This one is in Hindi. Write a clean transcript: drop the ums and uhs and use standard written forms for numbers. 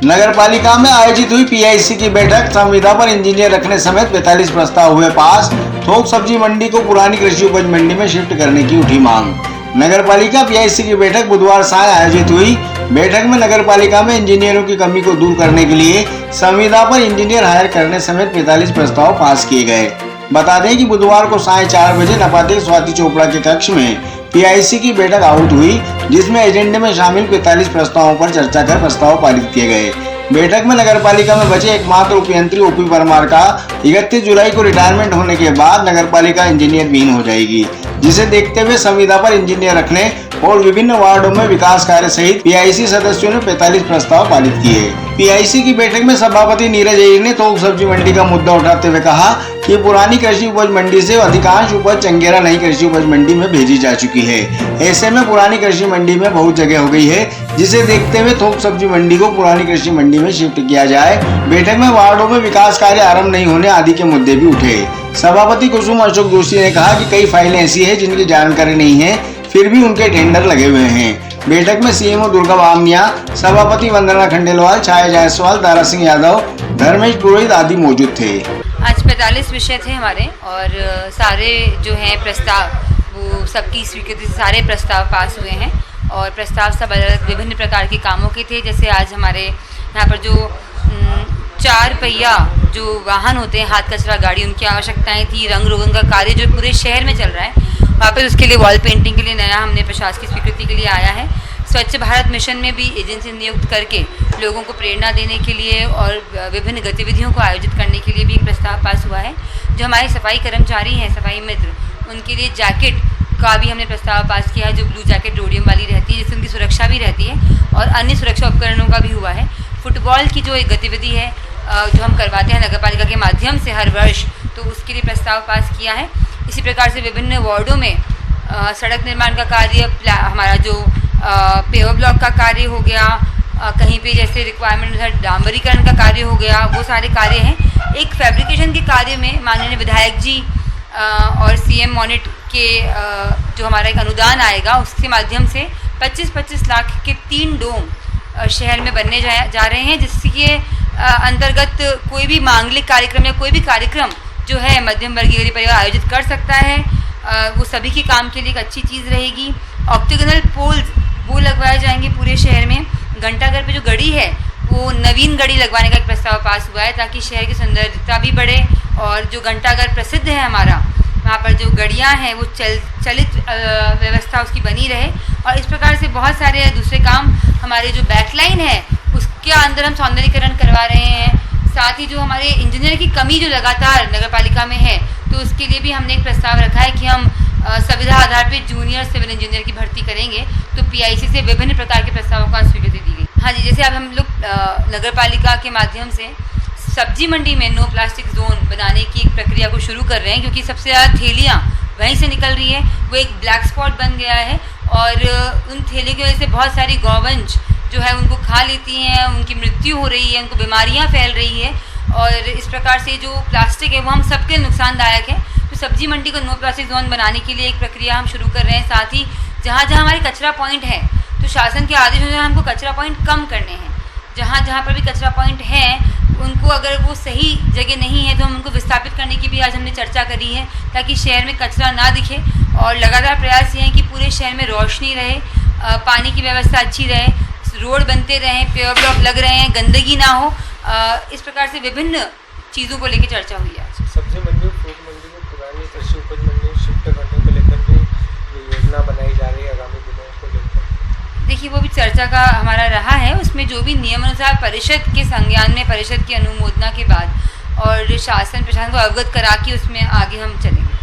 नगर पालिका में आयोजित हुई पीआईसी की बैठक। संविदा पर इंजीनियर रखने समेत 45 प्रस्ताव हुए पास। थोक सब्जी मंडी को पुरानी कृषि उपज मंडी में शिफ्ट करने की उठी मांग। नगर पालिका पीआईसी की बैठक बुधवार साय आयोजित हुई। बैठक में नगर पालिका में इंजीनियरों की कमी को दूर करने के लिए संविदा पर इंजीनियर हायर करने समेत 45 प्रस्ताव पास किए गए। बता दें कि बुधवार को साय 4 बजे नपाध्यक्ष स्वाति चोपड़ा के कक्ष में पीआईसी की बैठक आहूत हुई, जिसमें एजेंडे में शामिल 45 प्रस्तावों पर चर्चा कर प्रस्ताव पारित किए गए। बैठक में नगर पालिका में बचे एकमात्र उपयंत्री ओपी परमार का 31 जुलाई को रिटायरमेंट होने के बाद नगर पालिका इंजीनियर विहीन हो जाएगी, जिसे देखते हुए संविदा पर इंजीनियर रखने और विभिन्न वार्डों में विकास कार्य सहित पीआईसी सदस्यों ने 45 प्रस्ताव पारित किए। पीआईसी की बैठक में सभापति नीरज अय्यर ने थोक सब्जी मंडी का मुद्दा उठाते हुए कहा कि पुरानी कृषि उपज मंडी से अधिकांश उपज चंगेरा नई कृषि उपज मंडी में भेजी जा चुकी है। ऐसे में पुरानी कृषि मंडी में बहुत जगह हो गई है, जिसे देखते हुए थोक सब्जी मंडी को पुरानी कृषि मंडी में शिफ्ट किया जाए। बैठक में वार्डों में विकास कार्य आरंभ नहीं होने आदि के मुद्दे भी उठे। सभापति कुसुम अशोक जोशी ने कहा कि कई फाइलें ऐसी है जिनकी जानकारी नहीं है, फिर भी उनके टेंडर लगे हुए हैं। बैठक में सीएमओ दुर्गा बामनिया, सभापति वंदना खंडेलवाल, छाया जायसवाल, दारा सिंह यादव, धर्मेश पुरोहित आदि मौजूद थे। आज 45 विषय थे हमारे और सारे जो हैं प्रस्ताव वो सबकी स्वीकृति से सारे प्रस्ताव पास हुए हैं और प्रस्ताव सब अलग विभिन्न प्रकार के कामों के थे। जैसे आज हमारे यहाँ पर जो 4 पहिया जो वाहन होते हैं, हाथ कचरा गाड़ी, उनकी आवश्यकताएं थी। रंग रोगन का कार्य जो पूरे शहर में चल रहा है, वहाँ पर उसके लिए वॉल पेंटिंग के लिए नया हमने प्रशासन की स्वीकृति के लिए आया है। स्वच्छ भारत मिशन में भी एजेंसी नियुक्त करके लोगों को प्रेरणा देने के लिए और विभिन्न गतिविधियों को आयोजित करने के लिए भी एक प्रस्ताव पास हुआ है। जो हमारे सफाई कर्मचारी हैं, सफाई मित्र, उनके लिए जैकेट का भी हमने प्रस्ताव पास किया है, जो ब्लू जैकेट रोडियम वाली रहती है, जिससे उनकी सुरक्षा भी रहती है और अन्य सुरक्षा उपकरणों का भी हुआ है। फुटबॉल की जो एक गतिविधि है जो हम करवाते हैं नगर पालिका के माध्यम से हर वर्ष, तो उसके लिए प्रस्ताव पास किया है। इसी प्रकार से विभिन्न वार्डों में सड़क निर्माण का कार्य, हमारा जो पेवर ब्लॉक का कार्य हो गया, कहीं पे जैसे रिक्वायरमेंट डांबरीकरण का कार्य हो गया, वो सारे कार्य हैं। एक फैब्रिकेशन के कार्य में माननीय विधायक जी और सीएम मॉनिट के जो हमारा एक अनुदान आएगा, उसके माध्यम से 25-25 लाख के 3 डोम शहर में बनने जा रहे हैं, जिसके अंतर्गत कोई भी मांगलिक कार्यक्रम या कोई भी कार्यक्रम जो है मध्यम वर्गीय गरीब परिवार आयोजित कर सकता है। वो सभी के काम के लिए एक अच्छी चीज़ रहेगी। ऑक्टेगोनल पोल्स वो लगवाए जाएंगे पूरे शहर में। घंटाघर पे जो गड़ी है वो नवीन गड़ी लगवाने का एक प्रस्ताव पास हुआ है, ताकि शहर की सुंदरता भी बढ़े और जो घंटाघर प्रसिद्ध है हमारा, वहाँ पर जो गड़ियाँ हैं वो चलित व्यवस्था उसकी बनी रहे। और इस प्रकार से बहुत सारे दूसरे काम, हमारे जो बैकलाइन है उसके अंदर हम सौंदर्यीकरण करवा रहे हैं। साथ ही जो हमारे इंजीनियर की कमी जो लगातार नगर पालिका में है, तो उसके लिए भी हमने एक प्रस्ताव रखा है कि हम संविदा आधार पर जूनियर सिविल इंजीनियर की भर्ती करेंगे। तो पीआईसी से विभिन्न प्रकार के प्रस्तावों को स्वीकृति दी गई। हाँ जी, जैसे अब हम लोग नगर पालिका के माध्यम से सब्जी मंडी में नो प्लास्टिक जोन बनाने की एक प्रक्रिया को शुरू कर रहे हैं, क्योंकि सबसे ज़्यादा थैलियाँ वहीं से निकल रही है। वो एक ब्लैक स्पॉट बन गया है और उन थैलियों की वजह से बहुत सारी गौवंश जो है उनको खा लेती हैं, उनकी मृत्यु हो रही है, उनको बीमारियां फैल रही है। और इस प्रकार से जो प्लास्टिक है वो हम सबके नुकसानदायक है। तो सब्जी मंडी को नो प्लास्टिक जोन बनाने के लिए एक प्रक्रिया हम शुरू कर रहे हैं। साथ ही जहाँ जहाँ हमारे कचरा पॉइंट है, तो शासन के आदेश अनुसार हमको कचरा पॉइंट कम करने हैं। जहाँ जहाँ पर भी कचरा पॉइंट हैं, उनको अगर वो सही जगह नहीं है तो हम उनको विस्थापित करने की भी आज हमने चर्चा करी है, ताकि शहर में कचरा ना दिखे। और लगातार प्रयास ये है कि पूरे शहर में रोशनी रहे, पानी की व्यवस्था अच्छी रहे, रोड बनते रहें, पेवर ब्लॉक लग रहे हैं, गंदगी ना हो। इस प्रकार से विभिन्न चीज़ों को लेकर चर्चा हुई आज। सब्जी मंडी और फ्रूट मंडी को पुरानी कृषि उपज मंडी में शिफ्ट करने को लेकर भी योजना बनाई जा रही है आगामी दिनों को लेकर। देखिए, वो भी चर्चा का हमारा रहा है। उसमें जो भी नियमानुसार परिषद के संज्ञान में, परिषद की अनुमोदना के बाद और शासन प्रशासन को अवगत करा के उसमें आगे हम चलेंगे।